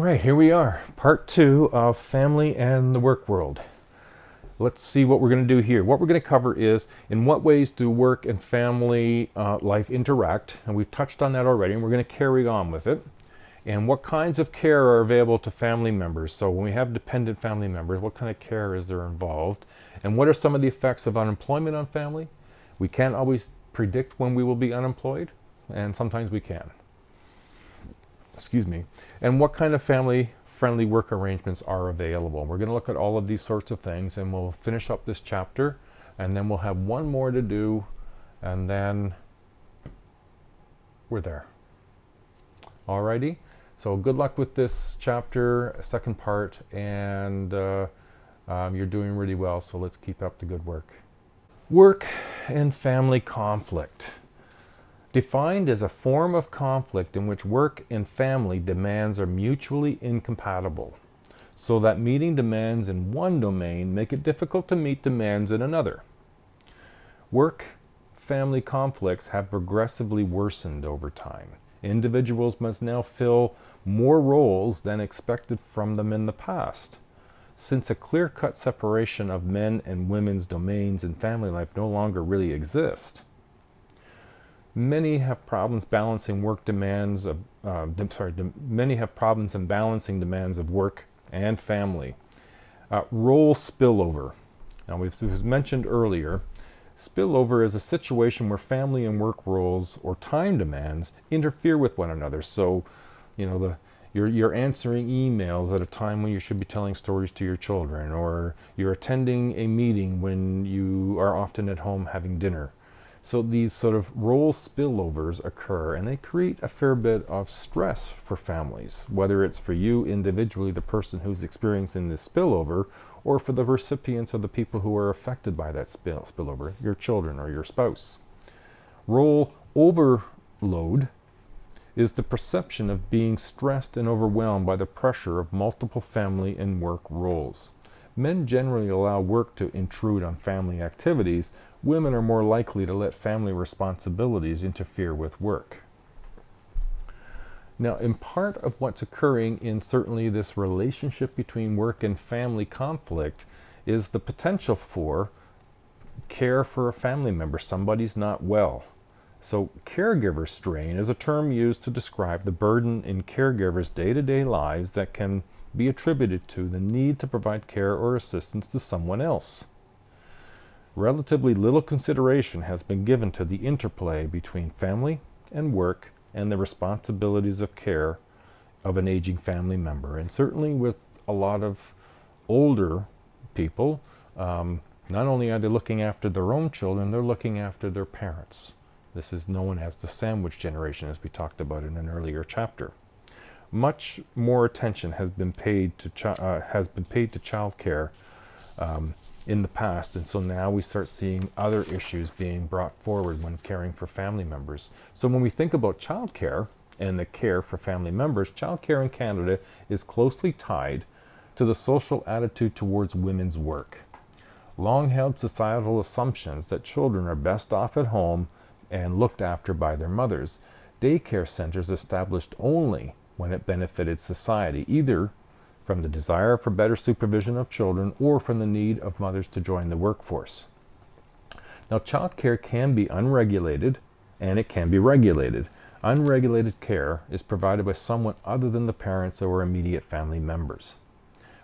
right, here we are, part 2 of family and the work world. Let's see what we're going to do here. What we're going to cover is in what ways do work and family life interact, and we've touched on that already, and we're going to carry on with it. And what kinds of care are available to family members? So when we have dependent family members, what kind of care is there involved? And what are some of the effects of unemployment on family? We can't always predict when we will be unemployed, and sometimes we can. Excuse me. And what kind of family-friendly work arrangements are available? We're going to look at all of these sorts of things, and we'll finish up this chapter, and then we'll have one more to do, and then we're there. Alrighty. So good luck with this chapter, second part, and you're doing really well, so let's keep up the good work. Work and family conflict. Defined as a form of conflict in which work and family demands are mutually incompatible, so that meeting demands in one domain make it difficult to meet demands in another. Work-family conflicts have progressively worsened over time. Individuals must now fill more roles than expected from them in the past. Since a clear-cut separation of men and women's domains in family life no longer really exists, many have problems balancing many have problems in balancing demands of work and family. Role spillover. Now, we've mentioned earlier, spillover is a situation where family and work roles or time demands interfere with one another. So, you're answering emails at a time when you should be telling stories to your children, or you're attending a meeting when you are often at home having dinner. So these sort of role spillovers occur, and they create a fair bit of stress for families, whether it's for you individually, the person who's experiencing this spillover, or for the recipients or the people who are affected by that spillover, your children or your spouse. Role overload is the perception of being stressed and overwhelmed by the pressure of multiple family and work roles. Men generally allow work to intrude on family activities. Women are more likely to let family responsibilities interfere with work. Now, in part of what's occurring in certainly this relationship between work and family conflict is the potential for care for a family member. Somebody's not well. So caregiver strain is a term used to describe the burden in caregivers' day-to-day lives that can be attributed to the need to provide care or assistance to someone else. Relatively little consideration has been given to the interplay between family and work and the responsibilities of care of an aging family member. And certainly with a lot of older people, not only are they looking after their own children, they're looking after their parents. This is known as the sandwich generation, as we talked about in an earlier chapter. Much more attention has been paid to childcare in the past, and so now we start seeing other issues being brought forward when caring for family members. So when we think about childcare and the care for family members, Childcare in Canada is closely tied to the social attitude towards women's work. Long-held societal assumptions that children are best off at home and looked after by their mothers. Daycare centers established only when it benefited society, either from the desire for better supervision of children or from the need of mothers to join the workforce. Now, childcare can be unregulated and it can be regulated. Unregulated care is provided by someone other than the parents or immediate family members.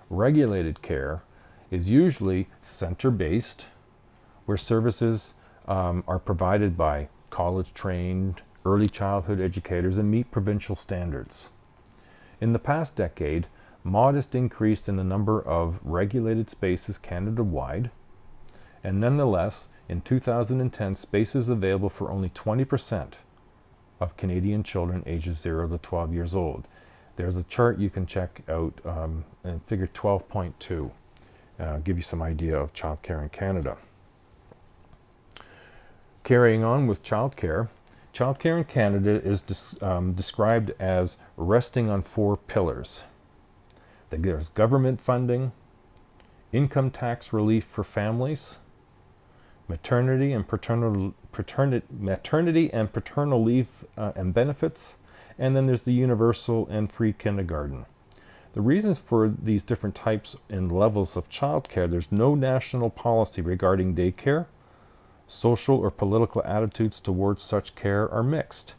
Regulated care is usually center-based, where services are provided by college-trained early childhood educators and meet provincial standards. In the past decade, modest increase in the number of regulated spaces Canada-wide, and nonetheless, in 2010, spaces available for only 20% of Canadian children ages 0 to 12 years old. There's a chart you can check out in figure 12.2, give you some idea of childcare in Canada. Carrying on with childcare, childcare in Canada is described as resting on 4 pillars. There's government funding, income tax relief for families, maternity and paternal leave and benefits, and then there's the universal and free kindergarten. The reasons for these different types and levels of childcare, there's no national policy regarding daycare. Social or political attitudes towards such care are mixed.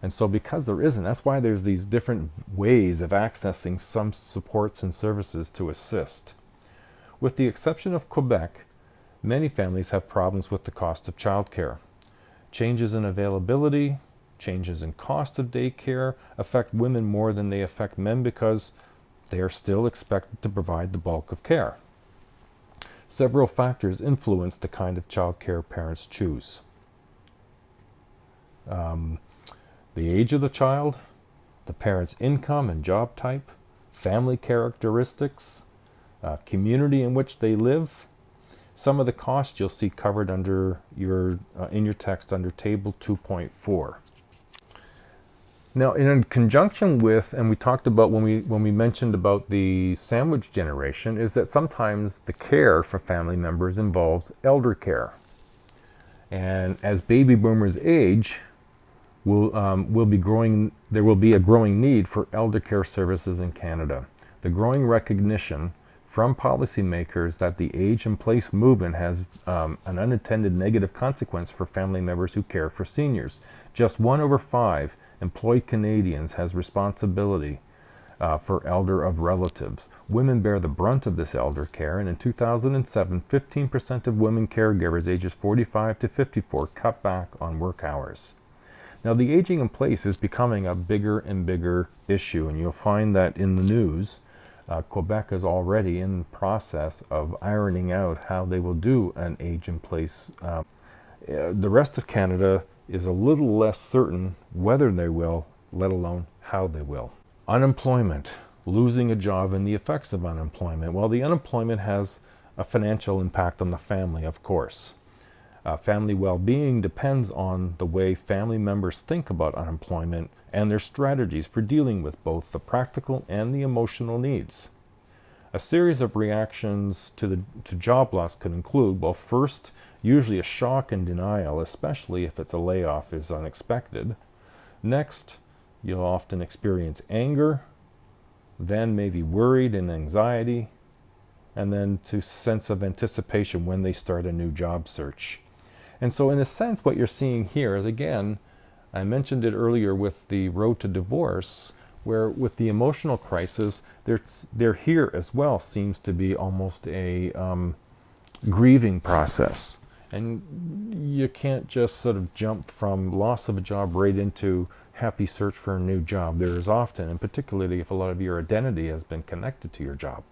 And so because there isn't, that's why there's these different ways of accessing some supports and services to assist. With the exception of Quebec, many families have problems with the cost of childcare. Changes in availability, changes in cost of daycare affect women more than they affect men because they are still expected to provide the bulk of care. Several factors influence the kind of childcare parents choose. The age of the child, the parent's income and job type, family characteristics, community in which they live. Some of the costs you'll see covered under in your text under Table 2.4. Now, in conjunction with, and we talked about when we mentioned about the sandwich generation, is that sometimes the care for family members involves elder care. And as baby boomers age, there will be a growing need for elder care services in Canada. The growing recognition from policymakers that the age and place movement has an unintended negative consequence for family members who care for seniors. Just 1 over 5 employed Canadians has responsibility for elder of relatives. Women bear the brunt of this elder care, and in 2007, 15% of women caregivers ages 45 to 54 cut back on work hours. Now, the aging in place is becoming a bigger and bigger issue, and you'll find that in the news. Quebec is already in the process of ironing out how they will do an age in place. The rest of Canada is a little less certain whether they will, let alone how they will. Unemployment, losing a job and the effects of unemployment. Well, the unemployment has a financial impact on the family, of course. Family well-being depends on the way family members think about unemployment and their strategies for dealing with both the practical and the emotional needs. A series of reactions to job loss could include, well, first, usually a shock and denial, especially if it's a layoff is unexpected. Next, you'll often experience anger, then maybe worried and anxiety, and then to sense of anticipation when they start a new job search. And so in a sense, what you're seeing here is, again, I mentioned it earlier with the road to divorce, where with the emotional crisis, there here as well seems to be almost a grieving process. And you can't just sort of jump from loss of a job right into happy search for a new job. There is often, and particularly if a lot of your identity has been connected to your job.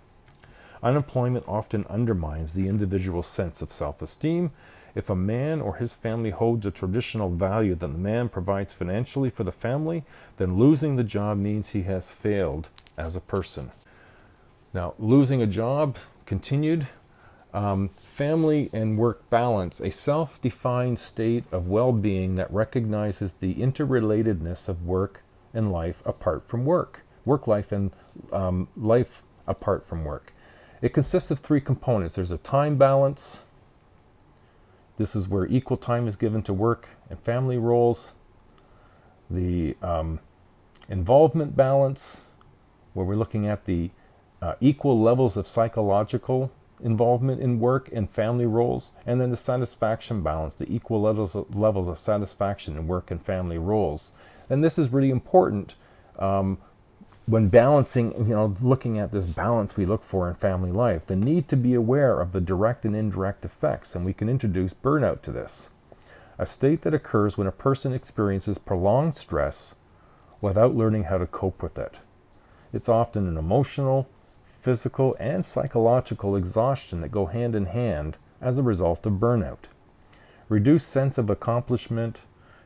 Unemployment often undermines the individual's sense of self-esteem. If a man or his family holds a traditional value that the man provides financially for the family, then losing the job means he has failed as a person. Now, losing a job, continued. Family and work balance, a self-defined state of well-being that recognizes the interrelatedness of work and life apart from work. Work life and life apart from work. It consists of 3 components. There's a time balance. This is where equal time is given to work and family roles. The involvement balance, where we're looking at the equal levels of psychological involvement in work and family roles, and then the satisfaction balance, the equal levels of satisfaction in work and family roles. And this is really important when balancing, looking at this balance we look for in family life, the need to be aware of the direct and indirect effects, and we can introduce burnout to this. A state that occurs when a person experiences prolonged stress without learning how to cope with it. It's often an emotional, physical, and psychological exhaustion that go hand in hand as a result of burnout. Reduced sense of accomplishment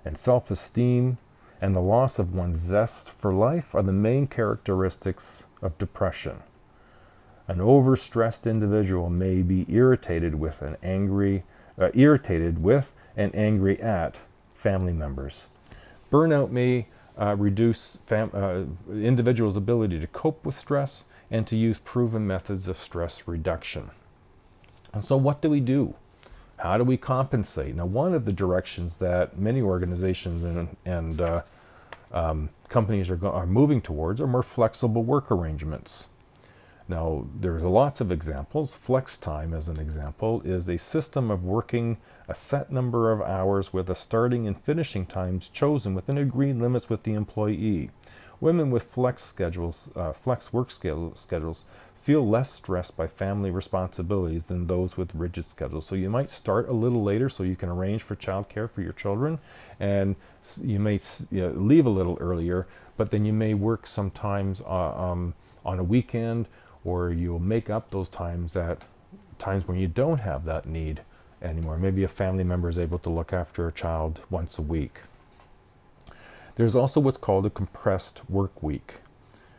and self-esteem and the loss of one's zest for life are the main characteristics of depression. An overstressed individual may be irritated with and angry at family members. Burnout may reduce individuals' ability to cope with stress and to use proven methods of stress reduction. And so what do we do? How do we compensate? Now, one of the directions that many organizations and companies are moving towards are more flexible work arrangements. Now, there's lots of examples. Flex time, as an example, is a system of working a set number of hours with a starting and finishing times chosen within agreed limits with the employee. Women with flex work schedules feel less stressed by family responsibilities than those with rigid schedules. So you might start a little later so you can arrange for childcare for your children, and you may leave a little earlier, but then you may work sometimes on a weekend, or you'll make up those times at times when you don't have that need anymore. Maybe a family member is able to look after a child once a week. There's also what's called a compressed work week.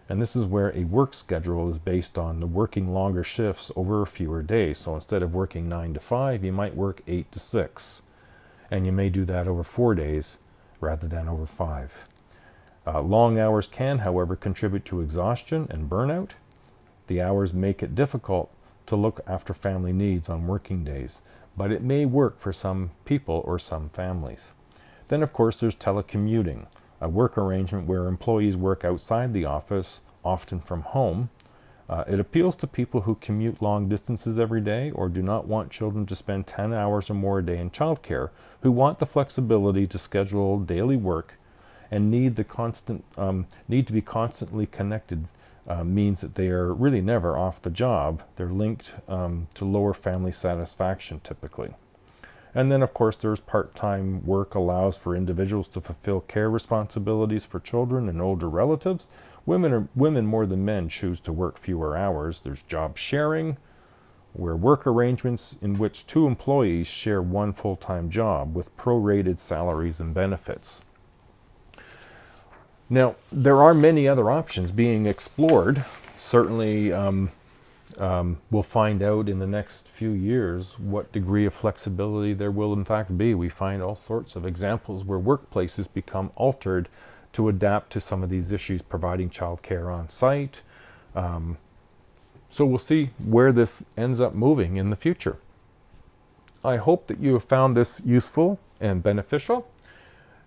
And this is where a work schedule is based on the working longer shifts over fewer days. So instead of working 9 to 5, you might work 8 to 6. And you may do that over 4 days rather than over 5. Long hours can, however, contribute to exhaustion and burnout. The hours make it difficult to look after family needs on working days, but it may work for some people or some families. Then, of course, there's telecommuting, a work arrangement where employees work outside the office, often from home. It appeals to people who commute long distances every day or do not want children to spend 10 hours or more a day in childcare, who want the flexibility to schedule daily work and need to be constantly connected. Means that they are really never off the job. They're linked to lower family satisfaction typically. And then, of course, there's part-time work allows for individuals to fulfill care responsibilities for children and older relatives. Women more than men choose to work fewer hours. There's job sharing, where work arrangements in which 2 employees share one full-time job with prorated salaries and benefits. Now, there are many other options being explored. Certainly, we'll find out in the next few years what degree of flexibility there will in fact be. We find all sorts of examples where workplaces become altered to adapt to some of these issues, providing childcare on site. So we'll see where this ends up moving in the future. I hope that you have found this useful and beneficial,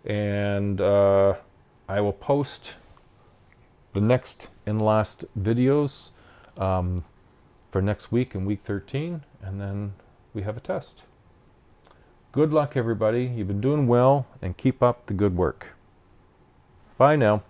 and I will post the next and last videos for next week in week 13, and then we have a test. Good luck, everybody. You've been doing well, and keep up the good work. Bye now.